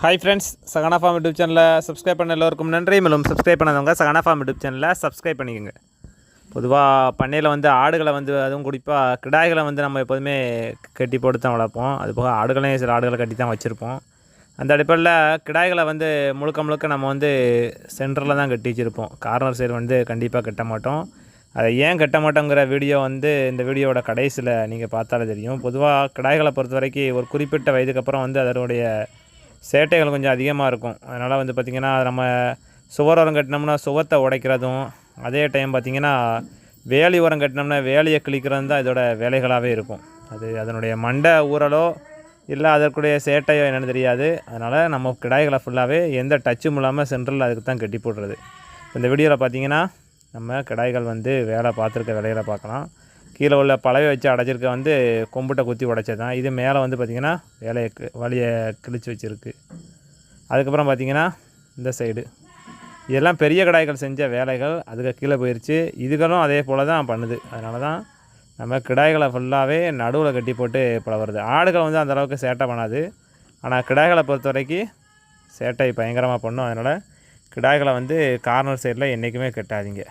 Hi friends, Sahana form YouTube சேனலில் subscribe பண்ண எல்லோருக்கும் நன்றி. மேலும் சப்ஸ்கிரைப் பண்ணாதவங்க சகனா ஃபார்ம் யூடியூப் சேனலில் சப்ஸ்கிரைப் பண்ணிக்கோங்க. பொதுவாக பண்ணையில் ஆடுகளை அதுவும் குறிப்பாக கிடாய்களை நம்ம எப்போதுமே கட்டி போட்டு தான் வளர்ப்போம். அதுபோக ஆடுகளையும் சில ஆடுகளை கட்டி தான் வச்சுருப்போம். அந்த அடிப்படையில் கிடாய்களை முழுக்க முழுக்க நம்ம சென்டரில் தான் கட்டி வச்சுருப்போம். கார்னர் சைடு கண்டிப்பாக கட்ட மாட்டோம். அதை ஏன் கட்ட மாட்டோங்கிற வீடியோ இந்த வீடியோவோட கடைசியில் நீங்கள் பார்த்தாலே தெரியும். பொதுவாக கிடாய்களை பொறுத்த வரைக்கும் ஒரு குறிப்பிட்ட வயதுக்கு அப்புறம் அதனுடைய சேட்டைகள் கொஞ்சம் அதிகமாக இருக்கும். அதனால் பார்த்திங்கன்னா நம்ம சுவர் உரம் கட்டினோம்னா சுவத்தை உடைக்கிறதும், அதே டைம் பார்த்திங்கன்னா வேலி உரம் கட்டினோம்னா வேலியை கிழிக்கிறது தான் இதோட வேலைகளாகவே இருக்கும். அதனுடைய மண்டை ஊறலோ இல்லை அதற்குடைய சேட்டையோ என்னென்னு தெரியாது. அதனால் நம்ம கிடாய்களை ஃபுல்லாகவே எந்த டச்சும் இல்லாமல் சென்ட்ரலில் அதுக்கு தான் கட்டி போடுறது. இந்த வீடியோவில் பார்த்திங்கன்னா நம்ம கிடாய்கள் வேலை பார்த்துருக்க வேலைகளை பார்க்கலாம். கீழே உள்ள பழவை வச்சு அடைச்சிருக்க கொம்புட்டை குத்தி உடைச்சது தான். இது மேலே பார்த்திங்கன்னா வலியை கிழிச்சு வச்சுருக்கு. அதுக்கப்புறம் பார்த்திங்கன்னா இந்த சைடு இதெல்லாம் பெரிய கிடாய்கள் செஞ்ச வேலைகள் அதுக்கு கீழே போயிடுச்சு. இதுகளும் அதே போல் தான் பண்ணுது. அதனால தான் நம்ம கிடாய்களை ஃபுல்லாகவே நடுவில் கட்டி போட்டு பழகுறது. ஆடுகள் அந்தளவுக்கு சேட்டை பண்ணாது. ஆனால் கிடாய்களை பொறுத்த வரைக்கும் சேட்டை பயங்கரமாக பண்ணும். அதனால் கிடாய்களை கார்னர் சைடில் என்றைக்குமே கட்டாதீங்க.